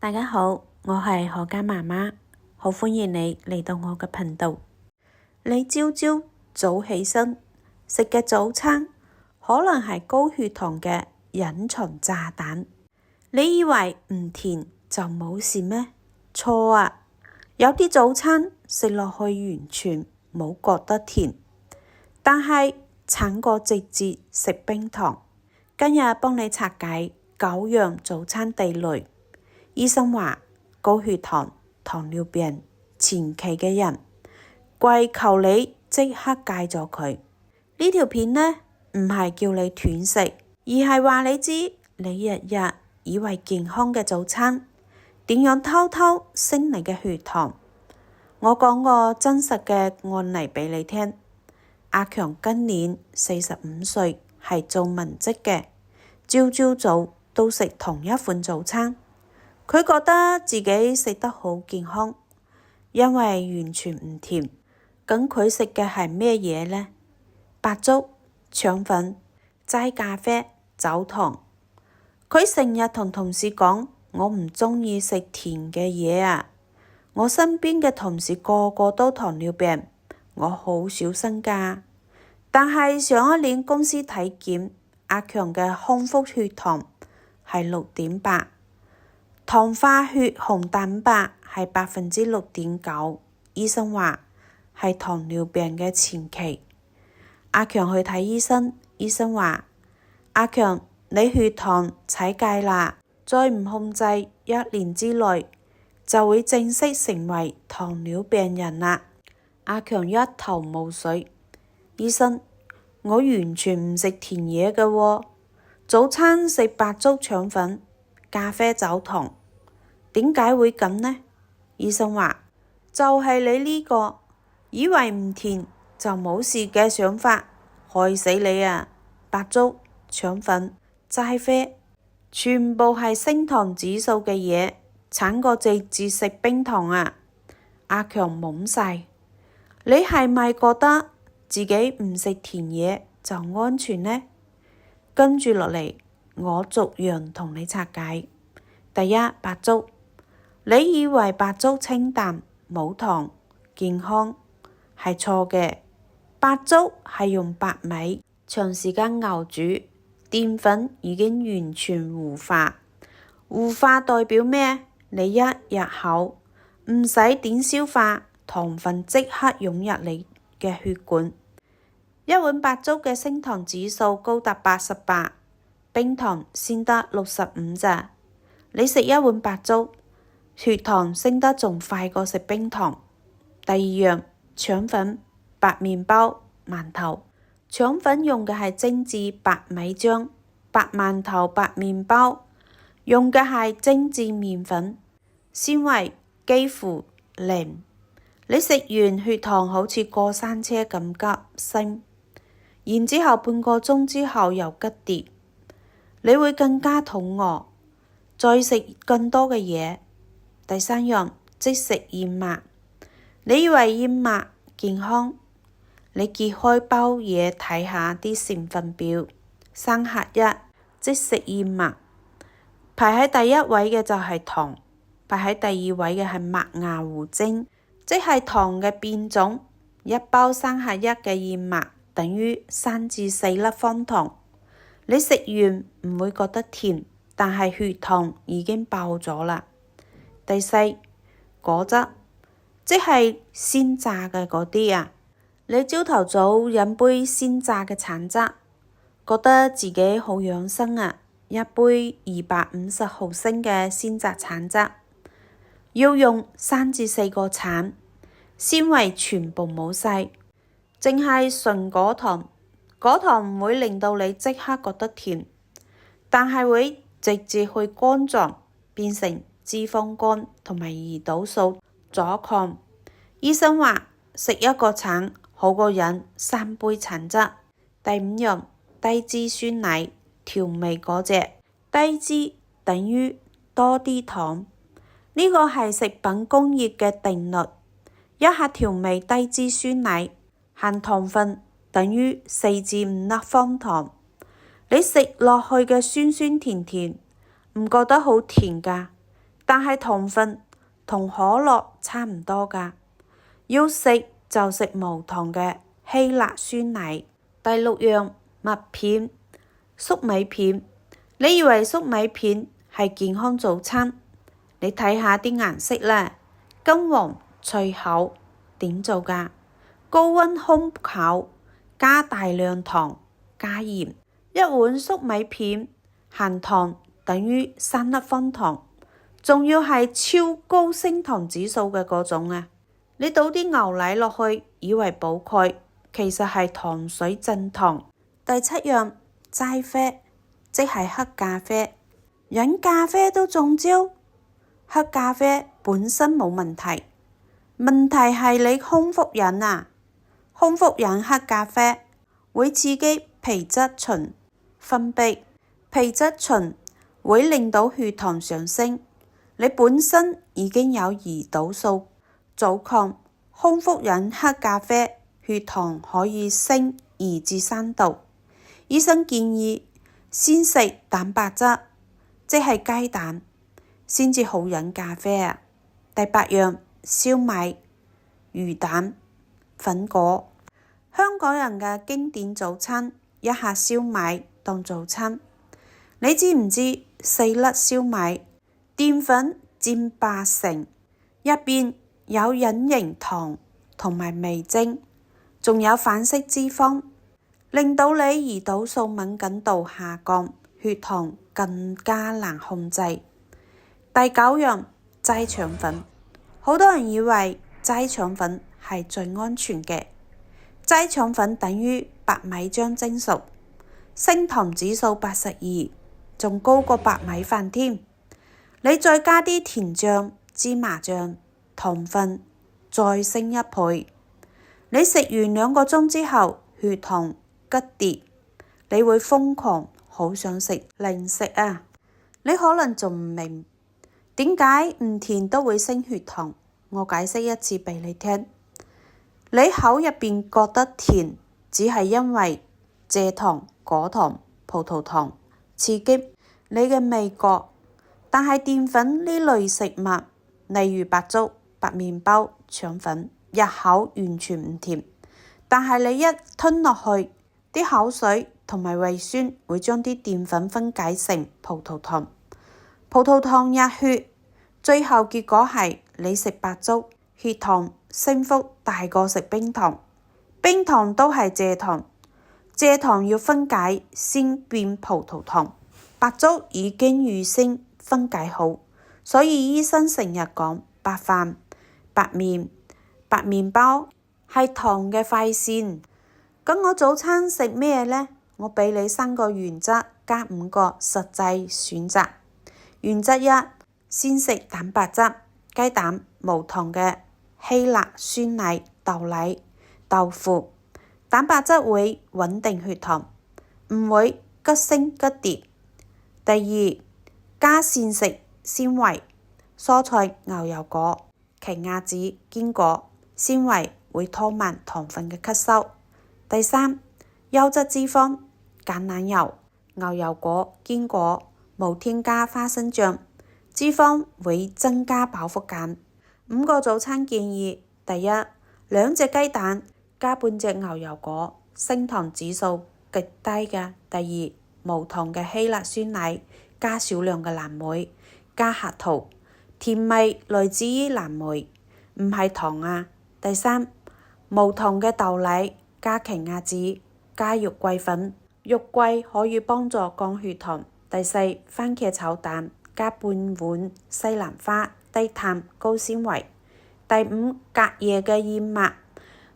大家好，我係何家媽媽，好歡迎你嚟到我嘅頻道。你朝朝早起身食嘅早餐，可能係高血糖嘅隱藏炸彈。你以為唔甜就冇事咩？錯啊！有啲早餐食落去完全冇覺得甜，但係慘過直接食冰糖。今日幫你拆解9樣早餐地雷。醫生話高血糖、糖尿病前期嘅人，跪求你即刻戒咗佢。呢條片呢，唔係叫你斷食，而係話你知你日日以為健康嘅早餐，點樣偷偷升你嘅血糖。我講個真實嘅案例俾你聽。阿強今年45歲，係做文職嘅，朝朝早都食同一款早餐。佢覺得自己食得好健康，因為完全唔甜。咁佢食嘅係咩嘢呢？白粥、腸粉、齋咖啡、走糖。佢成日同同事講：我唔鍾意食甜嘅嘢啊！我身邊嘅同事個個都糖尿病，我好小心㗎。但係上一年公司體檢，阿強嘅空腹血糖係6.8。糖化血紅蛋白係6.9%，醫生話係糖尿病嘅前期。阿強去睇醫生，醫生話：阿強，你血糖踩界啦，再唔控制1年之內就會正式成為糖尿病人啦。阿強一頭霧水，醫生，我完全唔食甜嘢嘅喎，早餐食白粥腸粉，咖啡走糖。點解會咁呢？醫生話就係你呢個以為唔甜就冇事嘅想法，害死你啊！白粥、腸粉、齋啡，全部係升糖指數嘅嘢，慘過直接食冰糖啊！阿強懵晒，你係咪覺得自己唔食甜嘢就安全呢？跟住落嚟，我逐樣同你拆解。第一，白粥。你以為白粥清淡冇糖健康，係錯嘅。白粥係用白米長時間熬煮，澱粉已經完全糊化。糊化代表咩？你一入口唔使點消化，糖分即刻湧入你嘅血管。一碗白粥嘅升糖指數高達88，冰糖先得65咋。你食一碗白粥，血糖升得仲快過食冰糖。第二樣，腸粉、白麵包、饅頭。腸粉用嘅係精緻白米漿，白饅頭、白麵包用嘅係精緻麵粉，纖維幾乎零。你食完血糖好似過山車咁急升，然之後半個鐘之後又急跌，你會更加肚餓，再食更多嘅嘢。第三樣，即食燕麥。你以為燕麥健康？你揭開包嘢睇下啲成分表。3合1，即食燕麥。排喺第一位嘅就係糖，排喺第二位嘅係麥芽糊精，即係糖嘅變種。一包3合1嘅燕麥等於3至4粒方糖。你食完唔會覺得甜，但係血糖已經爆咗啦。第四，果汁，即係鮮榨嘅嗰啲啊。你朝頭早飲杯鮮榨嘅橙汁，覺得自己好養生啊。一杯250毫升嘅鮮榨橙汁，要用3至4個橙，纖維全部冇晒，淨係純果糖。果糖唔會令到你即刻覺得甜，但係會直接去肝臟變成脂肪肝同埋胰島素阻抗。醫生話食一個橙好過飲3杯橙汁。第5樣，低脂酸奶調味嗰隻，低脂等於多啲糖，呢個係食品工業嘅定律。一盒調味低脂酸奶含糖分等於4至5粒方糖，你食落去嘅酸酸甜甜，唔覺得好甜㗎？但係糖分同可樂差唔多㗎，要食就食無糖嘅希臘酸奶。第6樣，麥片、粟米片。你以為粟米片係健康早餐？你睇下啲顏色啦，金黃脆口，點做㗎？高溫烘烤，加大量糖，加鹽。一碗粟米片含糖等於3粒方糖，仲要係超高升糖指數嘅嗰種啊！你倒啲牛奶落去，以為補鈣，其實係糖水鎮糖。第7樣，齋啡，即係黑咖啡。飲咖啡都中招？黑咖啡本身冇問題，問題係你空腹飲啊！空腹飲黑咖啡會刺激皮質醇分泌，皮質醇會令到血糖上升。你本身已經有胰島素阻抗，空腹飲黑咖啡，血糖可以升2至3度。醫生建議先食蛋白質，即係雞蛋，先至好飲咖啡啊。第8樣，燒賣、魚蛋、粉果。香港人嘅經典早餐，一盒燒賣當早餐。你知唔知4粒燒賣澱粉佔80%，入邊有隱形糖同埋味精，仲有反式脂肪，令到你胰島素敏感度下降，血糖更加難控制。第9樣，齋腸粉。好多人以為齋腸粉係最安全嘅，齋腸粉等於白米漿蒸熟，升糖指數82，仲高過白米飯添。你再加啲甜醬、芝麻醬，糖分再升1倍。你食完2個鐘之後，血糖急跌，你會瘋狂好想食零食啊！你可能仲唔明點解唔甜都會升血糖，我解釋一次俾你聽。你口入邊覺得甜，只係因為蔗糖、果糖、葡萄糖刺激你嘅味覺，但係澱粉呢類食物，例如白粥、白麵包、腸粉，入口完全唔甜，但係你一吞落去，啲口水同埋胃酸會將啲澱粉分解成葡萄糖，葡萄糖入血，最後結果係你食白粥，血糖升幅大過食冰糖，冰糖都係蔗糖，蔗糖要分解先變葡萄糖，白粥已經預先分解好，所以醫生成日講白飯、白麵、白麵包係糖嘅快線。咁我早餐食咩呢？我俾你3個原則加5個實際選擇。原則1，先食蛋白質，雞蛋、無糖嘅希臘酸奶、豆奶、豆腐。蛋白質會穩定血糖，唔會急升急跌。第2，加膳食纖維，蔬菜、牛油果、奇亞籽、堅果，纖維會拖慢糖分嘅吸收。第3，優質脂肪，橄欖油、牛油果、堅果，無添加花生醬，脂肪會增加飽腹感。5個早餐建議：第1，2隻雞蛋加半隻牛油果，升糖指數極低嘅。第2，無糖嘅希臘酸奶，加少量嘅藍莓，加核桃，甜味來自於藍莓，唔係糖啊。第3，無糖嘅豆奶，加奇亞籽，加肉桂粉，肉桂可以幫助降血糖。第4，番茄炒蛋，加半碗西蘭花，低碳高纖維。第5，隔夜嘅燕麥，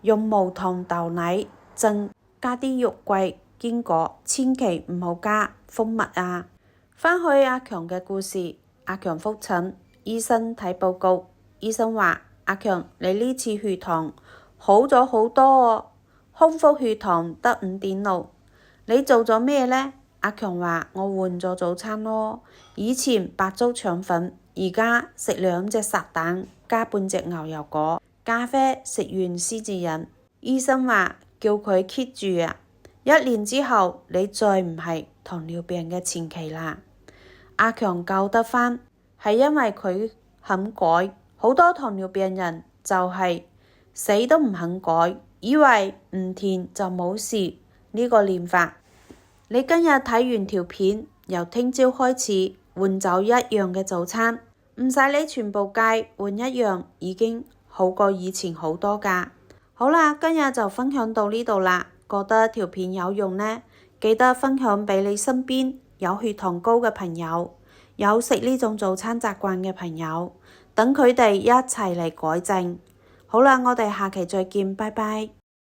用無糖豆奶浸，加啲肉桂、堅果，千祈唔好加蜂蜜啊！返去阿強嘅故事，阿強復診，醫生睇報告，醫生話：阿強，你呢次血糖好咗好多哦，空腹血糖得5.6。你做咗咩呢？阿強話：我換咗早餐咯，以前白粥腸粉，而家食2隻烚蛋，加半隻牛油果，咖啡食完先至飲。醫生話叫佢 keep 住啊，1年之後你再唔係糖尿病嘅前期啦。阿強救得返，係因為佢肯改。好多糖尿病人就係死都唔肯改，以為唔甜就冇事呢個念法。你今日睇完條片，由聽朝開始換走一樣嘅早餐，唔使你全部戒，換一樣已經好過以前好多㗎。好啦，今日就分享到呢度啦。覺得條片有用呢，記得分享俾你身邊有血糖高嘅朋友，有食呢種早餐習慣嘅朋友，等佢哋一齊嚟改正。好啦，我哋下期再見，拜拜。